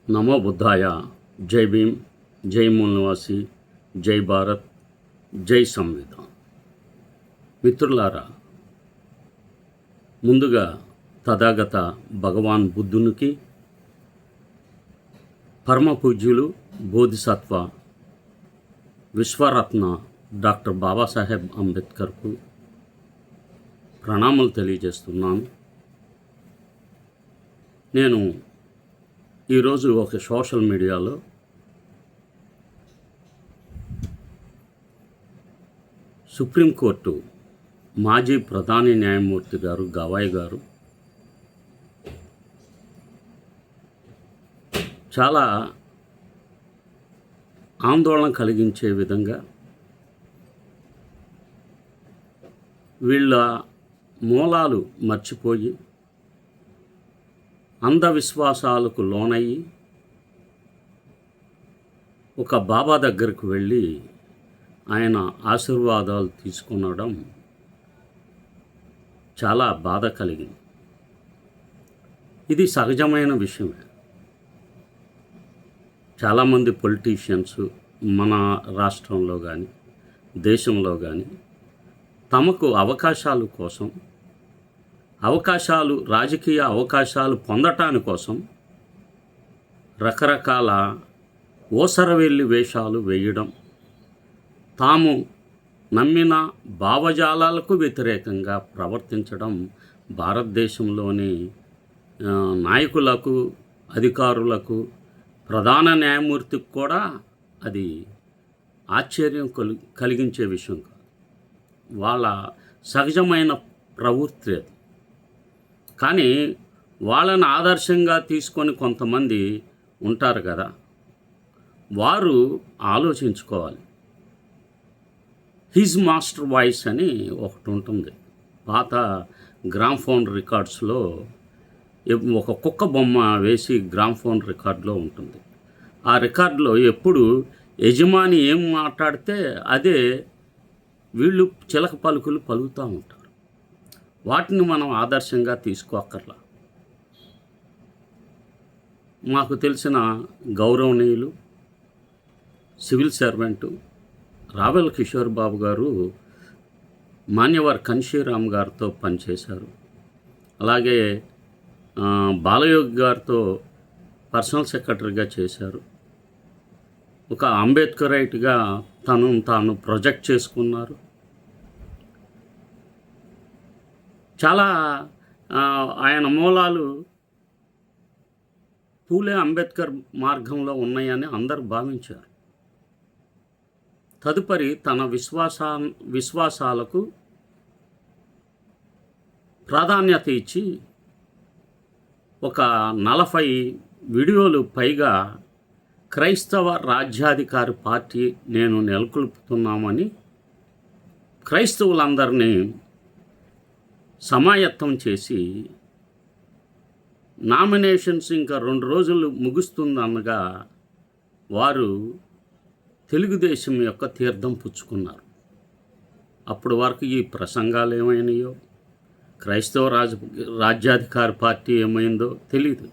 నమో బుద్ధాయ. జై భీమ్, జై మూల నివాసి, జై భారత్, జై సంవిధాన్. మిత్రులారా, ముందుగా తథాగత భగవాన్ బుద్ధునికి, పరమ పూజ్యులు బోధిసత్వ విశ్వరత్న డాక్టర్ బాబాసాహెబ్ అంబేద్కర్కు ప్రణామాలు తెలియజేస్తున్నాను. నేను ఈరోజు ఒక సోషల్ మీడియాలో సుప్రీంకోర్టు మాజీ ప్రధాన న్యాయమూర్తి గారు గవాయ్ గారు చాలా ఆందోళన కలిగించే విధంగా వీళ్ళ మూలాలు మర్చిపోయి అంధవిశ్వాసాలకు లోనయ్యి ఒక బాబా దగ్గరకు వెళ్ళి ఆయన ఆశీర్వాదాలు తీసుకునడం చాలా బాధ కలిగింది. ఇది సహజమైన విషయమే. చాలామంది పొలిటీషియన్స్ మన రాష్ట్రంలో కానీ దేశంలో కానీ తమకు అవకాశాల కోసం రాజకీయ అవకాశాలు పొందటాని కోసం రకరకాల ఓసరవెల్లి వేషాలు వేయడం, తాము నమ్మిన భావజాలాలకు వ్యతిరేకంగా ప్రవర్తించడం భారతదేశంలోని నాయకులకు, అధికారులకు, ప్రధాన న్యాయమూర్తికి కూడా అది ఆశ్చర్యం కలిగించే విషయం కాదు. వాళ్ళ సహజమైన ప్రవృత్తి. కానీ వాళ్ళని ఆదర్శంగా తీసుకొని కొంతమంది ఉంటారు కదా, వారు ఆలోచించుకోవాలి. హిజ్ మాస్టర్ వాయిస్ అని ఒకటి ఉంటుంది. పాత గ్రామ్ఫోన్ రికార్డ్స్లో ఒక కుక్క బొమ్మ వేసి గ్రామ్ఫోన్ రికార్డులో ఉంటుంది. ఆ రికార్డులో ఎప్పుడు యజమాని ఏం మాట్లాడితే అదే వీళ్ళు చిలక పలుకులు పలుకుతూ ఉంటారు. వాటిని మనం ఆదర్శంగా తీసుకోక్కర్లా. మాకు తెలిసిన గౌరవనీయులు సివిల్ సర్వెంటు రావెల కిషోర్ బాబు గారు మాన్యవర్ కన్షీరామ్ గారితో పనిచేశారు. అలాగే బాలయోగి గారితో పర్సనల్ సెక్రటరీగా చేశారు. ఒక అంబేద్కరైట్గా తాను ప్రొజెక్ట్ చేసుకున్నారు. చాలా ఆయన మూలాలు పూలే అంబేద్కర్ మార్గంలో ఉన్నాయని అందరూ భావించారు. తదుపరి తన విశ్వాసాలకు ప్రాధాన్యత ఇచ్చి ఒక 40 వీడియోలు పైగా క్రైస్తవ రాజ్యాధికారి పార్టీ నేను నెలకొల్పుతున్నామని క్రైస్తవులందరినీ సమాయత్తం చేసి నామినేషన్స్ ఇంకా 2 రోజులు ముగుస్తుందనగా వారు తెలుగుదేశం యొక్క తీర్థం పుచ్చుకున్నారు. అప్పటి వరకు ఈ ప్రసంగాలు ఏమైనాయో, క్రైస్తవ రాజ్యాధికార పార్టీ ఏమైందో తెలియదు.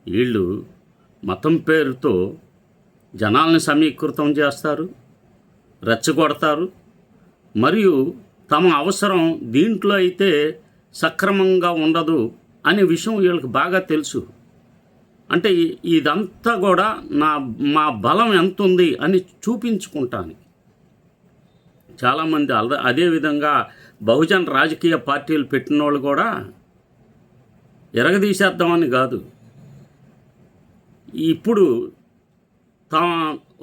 వీళ్ళు మతం పేరుతో జనాల్ని సమీకృతం చేస్తారు, రెచ్చగొడతారు. మరియు తమ అవసరం దీంట్లో అయితే సక్రమంగా ఉండదు అనే విషయం వీళ్ళకి బాగా తెలుసు. అంటే ఇదంతా కూడా మా బలం ఎంత ఉంది అని చూపించుకుంటానికి చాలామంది అదేవిధంగా బహుజన్ రాజకీయ పార్టీలు పెట్టిన వాళ్ళు కూడా ఎరగదీసేద్దామని కాదు, ఇప్పుడు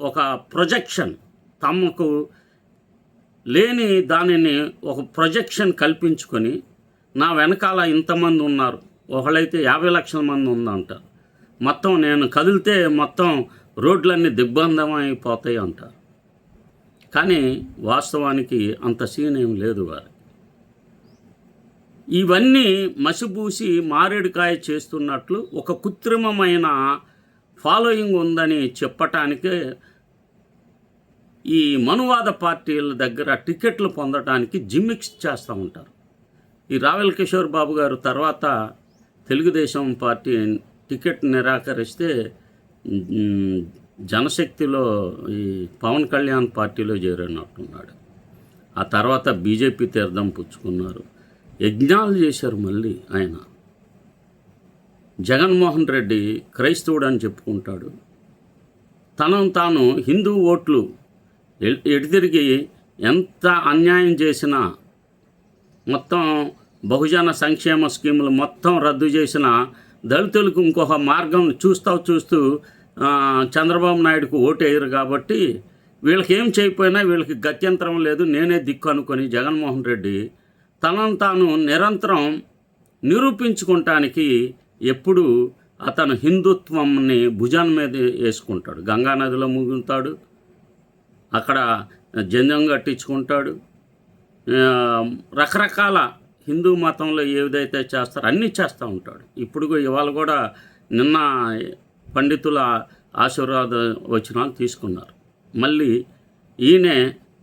ఒక ప్రొజెక్షన్, తమకు లేని దానిని ఒక ప్రొజెక్షన్ కల్పించుకొని నా వెనకాల ఇంతమంది ఉన్నారు, ఒకళ్ళైతే 50 లక్షల మంది ఉందంటారు, మొత్తం నేను కదిలితే మొత్తం రోడ్లన్నీ దిగ్బంధం అయిపోతాయి అంటారు. కానీ వాస్తవానికి అంత సీన్ ఏం లేదు వారికి. ఇవన్నీ మసిబూసి మారేడుకాయ చేస్తున్నట్లు ఒక కృత్రిమమైన ఫాలోయింగ్ ఉందని చెప్పటానికే ఈ మనువాద పార్టీల దగ్గర టికెట్లు పొందడానికి జిమ్మిక్స్ చేస్తూ ఉంటారు. ఈ రావెల కిషోర్ బాబు గారు తర్వాత తెలుగుదేశం పార్టీ టికెట్ నిరాకరిస్తే మ్, జనశక్తిలో ఈ పవన్ కళ్యాణ్ పార్టీలో చేరినట్టున్నాడు. ఆ తర్వాత బీజేపీ తీర్థం పుచ్చుకున్నారు. యజ్ఞాలు చేశారు మళ్ళీ ఆయన. జగన్మోహన్ రెడ్డి క్రైస్తవుడు అని చెప్పుకుంటాడు. తనను తాను హిందూ ఓట్లు ఎటుతిరిగి ఎంత అన్యాయం చేసినా, మొత్తం బహుజన సంక్షేమ స్కీములు మొత్తం రద్దు చేసిన దళితులకు ఇంకొక మార్గం చూస్తూ చంద్రబాబు నాయుడుకు ఓటేయరు కాబట్టి వీళ్ళకి ఏం చేయకపోయినా వీళ్ళకి గత్యంతరం లేదు, నేనే దిక్కు అనుకొని జగన్మోహన్ రెడ్డి తనను తాను నిరంతరం నిరూపించుకోవటానికి ఎప్పుడు అతను హిందుత్వంని భుజాన్ మీద వేసుకుంటాడు. గంగానదిలో ముగుతాడు, అక్కడ జంజం కట్టించుకుంటాడు. రకరకాల హిందూ మతంలో ఏదైతే చేస్తారో అన్నీ చేస్తూ ఉంటాడు. ఇప్పుడు ఇవాళ కూడా నిన్న పండితుల ఆశీర్వాద వచనాలు తీసుకున్నారు. మళ్ళీ ఈయనే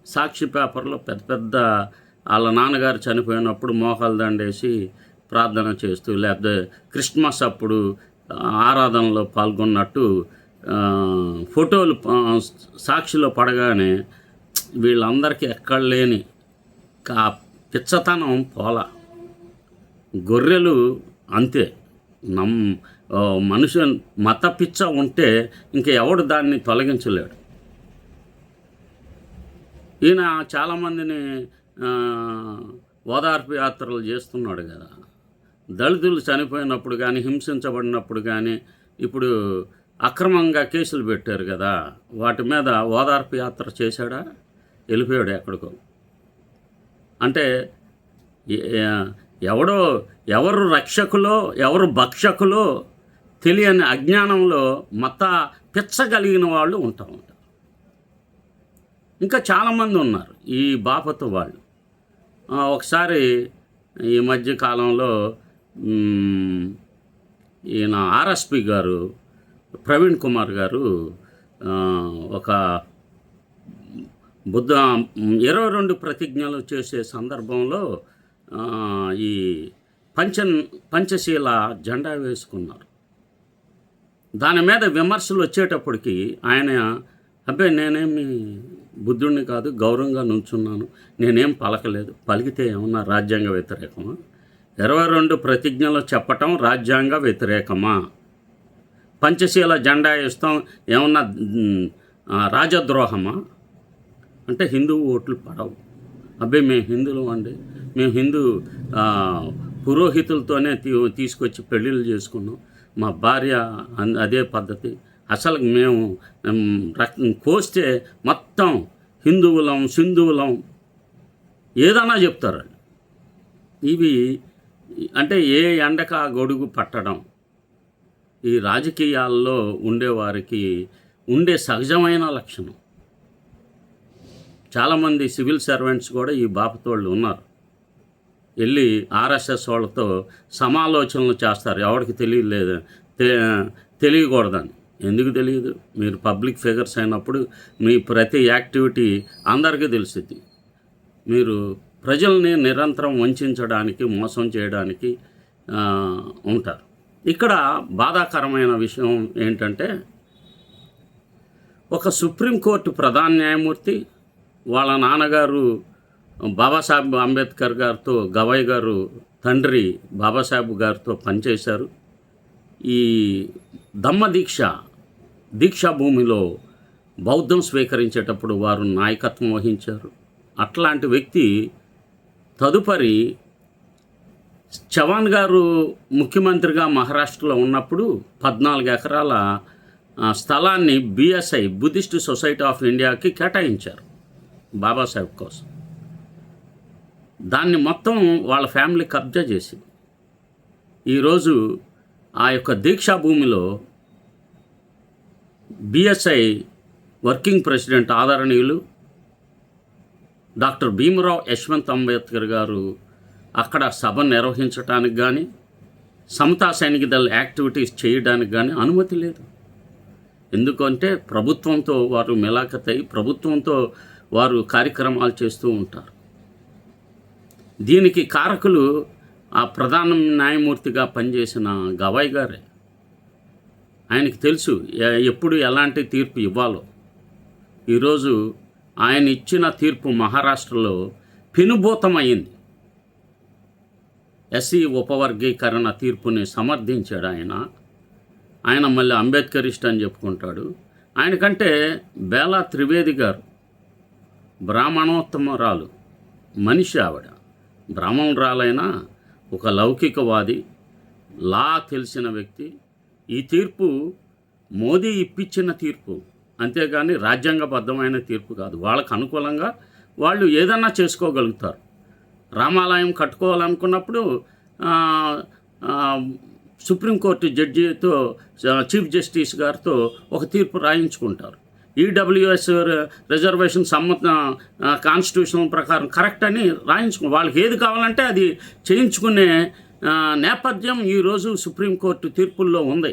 సాక్షి పేపర్లో పెద్ద పెద్ద వాళ్ళ నాన్నగారు చనిపోయినప్పుడు మోకాలు దండేసి ప్రార్థన చేస్తూ, లేకపోతే క్రిస్మస్ అప్పుడు ఆరాధనలో పాల్గొన్నట్టు ఫోటోలు సాక్షిలో పడగానే వీళ్ళందరికీ ఎక్కడ లేని పిచ్చతనం పోలా. గొర్రెలు అంతే. మనుషు మత పిచ్చ ఉంటే ఇంక ఎవడు దాన్ని తొలగించలేడు. ఈయన చాలామందిని ఓదార్పు యాత్రలు చేస్తున్నాడు కదా. దళితులు చనిపోయినప్పుడు కానీ, హింసించబడినప్పుడు కానీ, ఇప్పుడు అక్రమంగా కేసులు పెట్టారు కదా, వాటి మీద ఓదార్పు యాత్ర చేశాడా? వెళ్ళిపోయాడు ఎక్కడికో. అంటే ఎవరు రక్షకులో ఎవరు భక్షకులో తెలియని అజ్ఞానంలో మత పిచ్చ కలిగిన వాళ్ళు ఉంటా ఉంటారు. ఇంకా చాలామంది ఉన్నారు ఈ బాపతు వాళ్ళు. ఒకసారి ఈ మధ్య కాలంలో ఈయన ఆర్ఎస్పి గారు ప్రవీణ్ కుమార్ గారు ఒక 22 ప్రతిజ్ఞలు చేసే సందర్భంలో ఈ పంచశీల జెండా వేసుకున్నారు. దాని మీద విమర్శలు వచ్చేటప్పటికి ఆయన, అబ్బే నేనేమి బుద్ధుడిని కాదు, గౌరవంగా నుంచున్నాను, నేనేం పలకలేదు, పలికితే ఏమన్నా రాజ్యాంగ వ్యతిరేకమా? 22 ప్రతిజ్ఞలు చెప్పటం రాజ్యాంగ వ్యతిరేకమా? పంచశీల జెండా ఇస్తాం ఏమన్నా రాజద్రోహమా? అంటే హిందూ ఓట్లు పడవు. అబ్బే మేము హిందువులు అండి, మేము హిందూ పురోహితులతోనే తీసుకొచ్చి పెళ్ళిళ్ళు చేసుకున్నాం, మా భార్య అదే పద్ధతి, అసలు మేము కోస్తే మొత్తం హిందువులం సింధువులం ఏదన్నా చెప్తారు. ఇవి అంటే ఏ ఎండక గొడుగు పట్టడం ఈ రాజకీయాల్లో ఉండేవారికి ఉండే సహజమైన లక్షణం. చాలామంది సివిల్ సర్వెంట్స్ కూడా ఈ బాపతోళ్ళు ఉన్నారు. వెళ్ళి ఆర్ఎస్ఎస్ వాళ్ళతో సమాలోచనలు చేస్తారు, ఎవరికి తెలియకూడదని. ఎందుకు తెలియదు? మీరు పబ్లిక్ ఫిగర్స్ అయినప్పుడు మీ ప్రతి యాక్టివిటీ అందరికీ తెలుస్తుంది. మీరు ప్రజల్ని నిరంతరం వంచడానికి, మోసం చేయడానికి ఉంటారు. ఇక్కడ బాధాకరమైన విషయం ఏంటంటే, ఒక సుప్రీంకోర్టు ప్రధాన న్యాయమూర్తి వాళ్ళ నాన్నగారు బాబాసాహెబ్ అంబేద్కర్ గారితో, గవాయ్ గారు తండ్రి బాబాసాహెబ్ గారితో పనిచేశారు. ఈ ధమ్మ దీక్షా భూమిలో బౌద్ధం స్వీకరించేటప్పుడు వారు నాయకత్వం వహించారు. అట్లాంటి వ్యక్తి తదుపరి చవాన్ గారు ముఖ్యమంత్రిగా మహారాష్ట్రలో ఉన్నప్పుడు 14 ఎకరాల స్థలాన్ని బిఎస్ఐ బుద్ధిస్ట్ సొసైటీ ఆఫ్ ఇండియాకి కేటాయించారు బాబాసాహెబ్ కోసం. దాన్ని మొత్తం వాళ్ళ ఫ్యామిలీ కబ్జా చేసి ఈరోజు ఆ యొక్క దీక్షా భూమిలో బిఎస్ఐ వర్కింగ్ ప్రెసిడెంట్ ఆదరణీయులు డాక్టర్ భీమరావ్ యశ్వంత్ అంబేద్కర్ గారు అక్కడ సభ నిర్వహించడానికి కానీ, సమతా సైనిక దళ యాక్టివిటీస్ చేయడానికి కానీ అనుమతి లేదు. ఎందుకంటే ప్రభుత్వంతో వారు మిలాఖతై ప్రభుత్వంతో వారు కార్యక్రమాలు చేస్తూ ఉంటారు. దీనికి కారకులు ఆ ప్రధాన న్యాయమూర్తిగా పనిచేసిన గవాయ్ గారే. ఆయనకి తెలుసు ఎప్పుడు ఎలాంటి తీర్పు ఇవ్వాలో. ఈరోజు ఆయన ఇచ్చిన తీర్పు మహారాష్ట్రలో పెనుభూతమైంది. ఎస్సీ ఉపవర్గీకరణ తీర్పుని సమర్థించాడు ఆయన మళ్ళీ అంబేద్కరిస్ట్ అని చెప్పుకుంటాడు. ఆయనకంటే బేలా త్రివేది గారు బ్రాహ్మణోత్తమరాలు మనిషి, ఆవిడ బ్రాహ్మణురాలైనా ఒక లౌకికవాది, లా తెలిసిన వ్యక్తి. ఈ తీర్పు మోదీ ఇప్పించిన తీర్పు, అంతేగాని రాజ్యాంగబద్ధమైన తీర్పు కాదు. వాళ్ళకు అనుకూలంగా వాళ్ళు ఏదన్నా చేసుకోగలుగుతారు. రామాలయం కట్టుకోవాలనుకున్నప్పుడు సుప్రీంకోర్టు జడ్జితో, చీఫ్ జస్టిస్ గారితో ఒక తీర్పు రాయించుకుంటారు. ఈడబ్ల్యూఎస్ రిజర్వేషన్ కాన్స్టిట్యూషన్ ప్రకారం కరెక్ట్ అని వాళ్ళకి ఏది కావాలంటే అది చేయించుకునే నేపథ్యం ఈరోజు సుప్రీంకోర్టు తీర్పుల్లో ఉంది.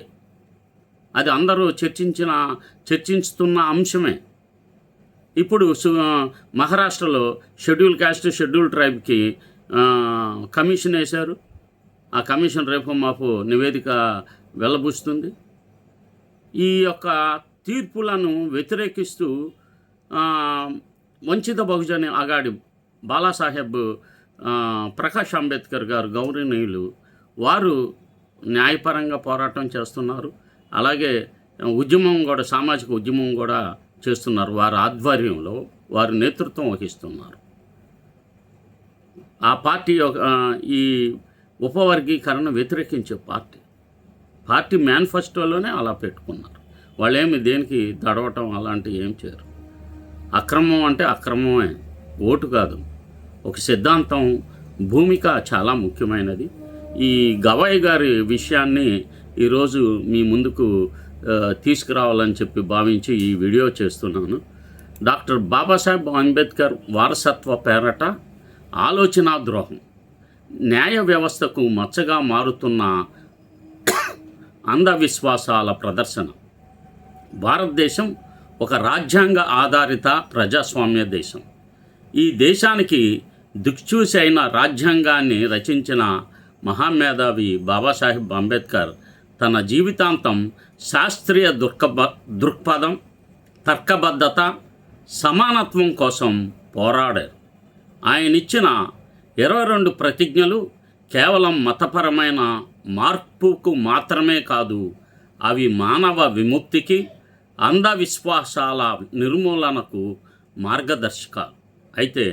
అది అందరూ చర్చిస్తున్న అంశమే. ఇప్పుడు మహారాష్ట్రలో షెడ్యూల్ కాస్ట్ షెడ్యూల్ ట్రైబ్కి కమిషన్ వేశారు. ఆ కమిషన్ రేపు మాపు నివేదిక వెల్లబుస్తుంది. ఈ యొక్క తీర్పులను వ్యతిరేకిస్తూ వంచిత బహుజన అగాడి బాలాసాహెబ్ ప్రకాష్ అంబేద్కర్ గారు గౌరవనీయులు, వారు న్యాయపరంగా పోరాటం చేస్తున్నారు. అలాగే ఉద్యమం కూడా, సామాజిక ఉద్యమం కూడా చేస్తున్నారు. వారి ఆధ్వర్యంలో వారు నేతృత్వం వహిస్తున్నారు. ఆ పార్టీ ఈ ఉపవర్గీకరణ వ్యతిరేకించే పార్టీ మేనిఫెస్టోలోనే అలా పెట్టుకున్నారు. వాళ్ళేమి దేనికి దడవటం అలాంటివి ఏం చేయరు. అక్రమం అంటే అక్రమమే, ఓటు కాదు. ఒక సిద్ధాంతం, భూమిక చాలా ముఖ్యమైనది. ఈ గవాయి గారి విషయాన్ని ఈరోజు మీ ముందుకు తీసుకురావాలని చెప్పి భావించి ఈ వీడియో చేస్తున్నాను. డాక్టర్ బాబాసాహెబ్ అంబేద్కర్ వారసత్వ పేరట ఆలోచనా ద్రోహం, న్యాయ వ్యవస్థకు మచ్చగా మారుతున్న అంధవిశ్వాసాల ప్రదర్శన. భారతదేశం ఒక రాజ్యాంగ ఆధారిత ప్రజాస్వామ్య దేశం. ఈ దేశానికి దిక్చూసి అయిన రాజ్యాంగాన్ని రచించిన మహామేధావి బాబాసాహెబ్ అంబేద్కర్ తన జీవితాంతం శాస్త్రీయ దృక్పథం, తర్కబద్ధత, సమానత్వం కోసం పోరాడారు. ఆయనిచ్చిన 22 ప్రతిజ్ఞలు కేవలం మతపరమైన మార్పుకు మాత్రమే కాదు, అవి మానవ విముక్తికి, అంధవిశ్వాసాల నిర్మూలనకు మార్గదర్శకాలు. అయితే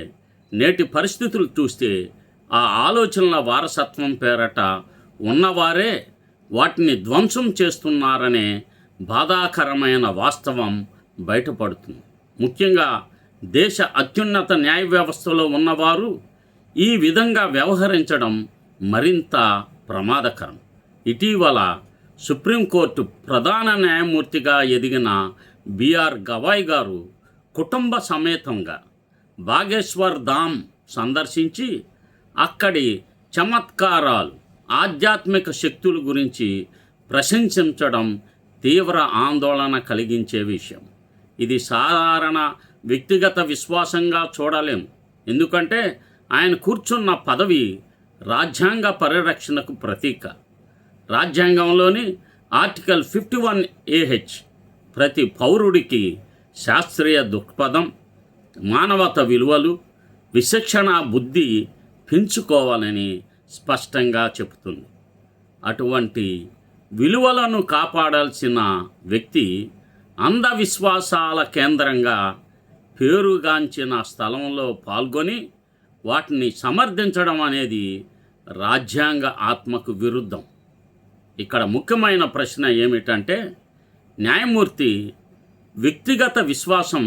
నేటి పరిస్థితులు చూస్తే ఆ ఆలోచనల వారసత్వం పేరట ఉన్నవారే వాటిని ధ్వంసం చేస్తున్నారనే బాధాకరమైన వాస్తవం బయటపడుతుంది. ముఖ్యంగా దేశ అత్యున్నత న్యాయ వ్యవస్థలో ఉన్నవారు ఈ విధంగా వ్యవహరించడం మరింత ప్రమాదకరం. ఇటీవల సుప్రీంకోర్టు ప్రధాన న్యాయమూర్తిగా ఎదిగిన బిఆర్ గవాయ్ గారు కుటుంబ సమేతంగా బాగేశ్వర్ ధామ్ సందర్శించి అక్కడి చమత్కారాలు, ఆధ్యాత్మిక శక్తుల గురించి ప్రశంసించడం తీవ్ర ఆందోళన కలిగించే విషయం. ఇది సాధారణ వ్యక్తిగత విశ్వాసంగా చూడలేం. ఎందుకంటే ఆయన కూర్చున్న పదవి రాజ్యాంగ పరిరక్షణకు ప్రతీక. రాజ్యాంగంలోని ఆర్టికల్ 51AH ప్రతి పౌరుడికి శాస్త్రీయ దృక్పథం, మానవత విలువలు, విచక్షణ బుద్ధి పెంచుకోవాలని స్పష్టంగా చెబుతుంది. అటువంటి విలువలను కాపాడాల్సిన వ్యక్తి అంధవిశ్వాసాల కేంద్రంగా పేరుగాంచిన స్థలంలో పాల్గొని వాటిని సమర్థించడం అనేది రాజ్యాంగ ఆత్మకు విరుద్ధం. ఇక్కడ ముఖ్యమైన ప్రశ్న ఏమిటంటే, న్యాయమూర్తి వ్యక్తిగత విశ్వాసం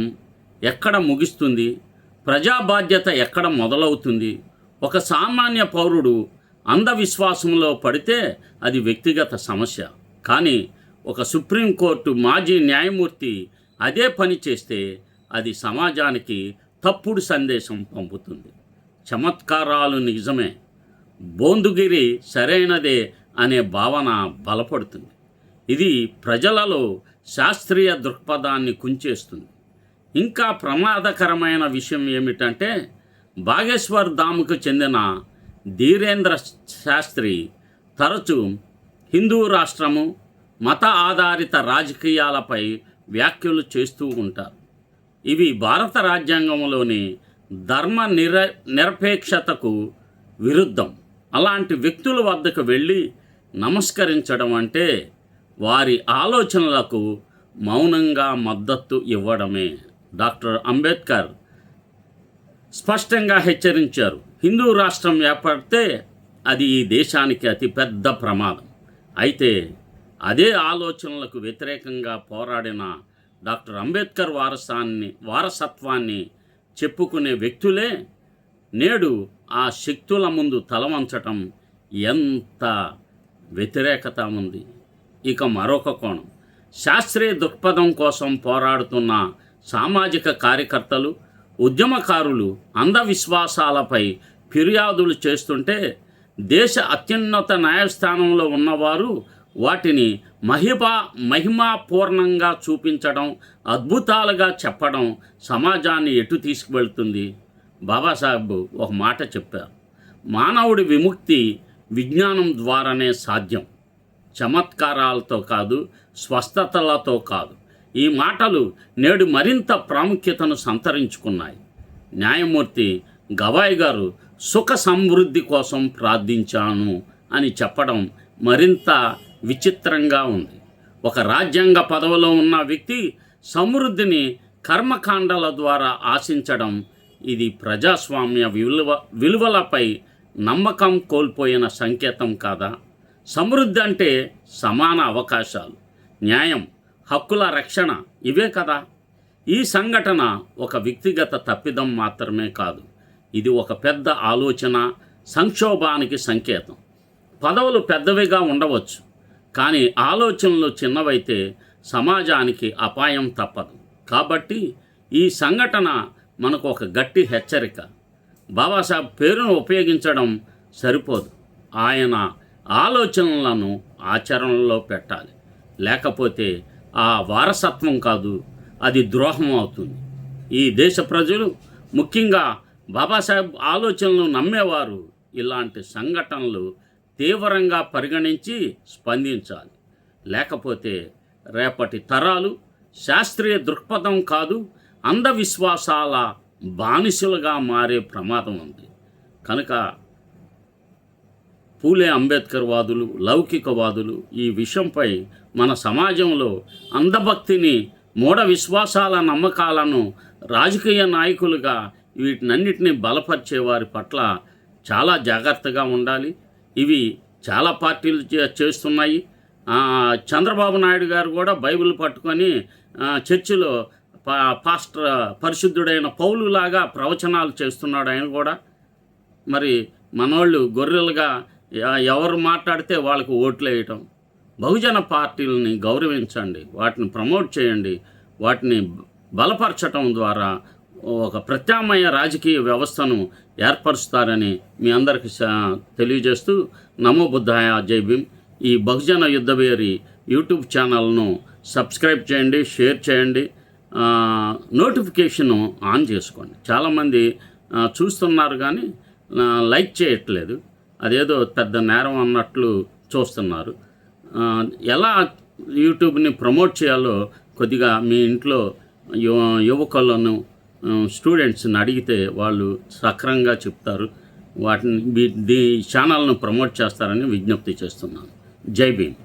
ఎక్కడ ముగిస్తుంది, ప్రజా బాధ్యత ఎక్కడ మొదలవుతుంది? ఒక సామాన్య పౌరుడు అంధవిశ్వాసంలో పడితే అది వ్యక్తిగత సమస్య. కానీ ఒక సుప్రీంకోర్టు మాజీ న్యాయమూర్తి అదే పని చేస్తే అది సమాజానికి తప్పుడు సందేశం పంపుతుంది. చమత్కారాలు నిజమే, బోందుగిరి సరైనదే అనే భావన బలపడుతుంది. ఇది ప్రజలలో శాస్త్రీయ దృక్పథాన్ని కుంచేస్తుంది. ఇంకా ప్రమాదకరమైన విషయం ఏమిటంటే, బాగేశ్వర్ ధామ్కు చెందిన ధీరేంద్ర శాస్త్రి తరచూ హిందూ రాష్ట్రము మత ఆధారిత రాజకీయాలపై వ్యాఖ్యలు చేస్తూ ఉంటారు. ఇవి భారత రాజ్యాంగంలోని ధర్మ నిరపేక్షతకు విరుద్ధం. అలాంటి వ్యక్తుల వద్దకు వెళ్ళి నమస్కరించడం అంటే వారి ఆలోచనలకు మౌనంగా మద్దతు ఇవ్వడమే. డాక్టర్ అంబేద్కర్ స్పష్టంగా హెచ్చరించారు, హిందూ రాష్ట్రం ఏర్పడితే అది ఈ దేశానికి అతిపెద్ద ప్రమాదం. అయితే అదే ఆలోచనలకు వ్యతిరేకంగా పోరాడిన డాక్టర్ అంబేద్కర్ వారసత్వాన్ని చెప్పుకునే వ్యక్తులే నేడు ఆ శక్తుల ముందు తలవంచటం ఎంత వ్యతిరేకత ఉంది. ఇక మరొక కోణం, శాస్త్రీయ దృక్పథం కోసం పోరాడుతున్న సామాజిక కార్యకర్తలు, ఉద్యమకారులు అంధవిశ్వాసాలపై ఫిర్యాదులు చేస్తుంటే దేశ అత్యున్నత న్యాయస్థానంలో ఉన్నవారు వాటిని మహిమాపూర్ణంగా చూపించడం, అద్భుతాలుగా చెప్పడం సమాజాన్ని ఎటు తీసుకువెళ్తుంది? బాబాసాహెబ్ ఒక మాట చెప్పారు, మానవుడి విముక్తి విజ్ఞానం ద్వారానే సాధ్యం, చమత్కారాలతో కాదు, స్వస్థతలతో కాదు. ఈ మాటలు నేడు మరింత ప్రాముఖ్యతను సంతరించుకున్నాయి. న్యాయమూర్తి గవాయ్ గారు సుఖ సమృద్ధి కోసం ప్రార్థించాను అని చెప్పడం మరింత విచిత్రంగా ఉంది. ఒక రాజ్యాంగ పదవిలో ఉన్న వ్యక్తి సమృద్ధిని కర్మకాండల ద్వారా ఆశించడం, ఇది ప్రజాస్వామ్య విలువలపై నమ్మకం కోల్పోయిన సంకేతం కాదా? సమృద్ధి అంటే సమాన అవకాశాలు, న్యాయం, హక్కుల రక్షణ, ఇవే కదా. ఈ సంఘటన ఒక వ్యక్తిగత తప్పిదం మాత్రమే కాదు, ఇది ఒక పెద్ద ఆలోచన సంక్షోభానికి సంకేతం. పదవులు పెద్దవిగా ఉండవచ్చు, కానీ ఆలోచనలు చిన్నవైతే సమాజానికి అపాయం తప్పదు. కాబట్టి ఈ సంఘటన మనకు ఒక గట్టి హెచ్చరిక. బాబాసాహెబ్ పేరును ఉపయోగించడం సరిపోదు, ఆయన ఆలోచనలను ఆచరణలో పెట్టాలి. లేకపోతే ఆ వారసత్వం కాదు, అది ద్రోహం అవుతుంది. ఈ దేశ ప్రజలు, ముఖ్యంగా బాబాసాహెబ్ ఆలోచనలు నమ్మేవారు ఇలాంటి సంఘటనలు తీవ్రంగా పరిగణించి స్పందించాలి. లేకపోతే రేపటి తరాలు శాస్త్రీయ దృక్పథం కాదు, అంధవిశ్వాసాల బానిసలుగా మారే ప్రమాదం ఉంది. కనుక పూలే అంబేద్కర్ వాదులు, లౌకికవాదులు ఈ విషయంపై మన సమాజంలో అంధభక్తిని, మూఢ విశ్వాసాల నమ్మకాలను రాజకీయ నాయకులుగా వీటినన్నిటిని బలపరిచే వారి పట్ల చాలా జాగ్రత్తగా ఉండాలి. ఇవి చాలా పార్టీలు చేస్తున్నాయి. చంద్రబాబు నాయుడు గారు కూడా బైబిల్ పట్టుకొని చర్చిలో పాస్టర్ పరిశుద్ధుడైన పౌలులాగా ప్రవచనాలు చేస్తున్నాడు ఆయన కూడా. మరి మనోళ్ళు గొర్రెలుగా ఎవరు మాట్లాడితే వాళ్ళకు ఓట్లు వేయటం. బహుజన పార్టీలని గౌరవించండి, వాటిని ప్రమోట్ చేయండి, వాటిని బలపరచటం ద్వారా ఒక ప్రత్యామ్నాయ రాజకీయ వ్యవస్థను ఏర్పరుస్తారని మీ అందరికీ తెలియజేస్తూ, నమో బుద్ధాయ, జై భీమ్. ఈ బహుజన యుద్ధవేరి యూట్యూబ్ ఛానల్ను సబ్స్క్రైబ్ చేయండి, షేర్ చేయండి, నోటిఫికేషను ఆన్ చేసుకోండి. చాలామంది చూస్తున్నారు కానీ లైక్ చేయట్లేదు, అదేదో పెద్ద నేరం అన్నట్లు చూస్తున్నారు. ఎలా యూట్యూబ్ని ప్రమోట్ చేయాలో కొద్దిగా మీ ఇంట్లో యువకులను, స్టూడెంట్స్ని అడిగితే వాళ్ళు సక్రమంగా చెప్తారు. వాటిని ఛానల్ను ప్రమోట్ చేస్తారని విజ్ఞప్తి చేస్తున్నాను. జై భీమ్.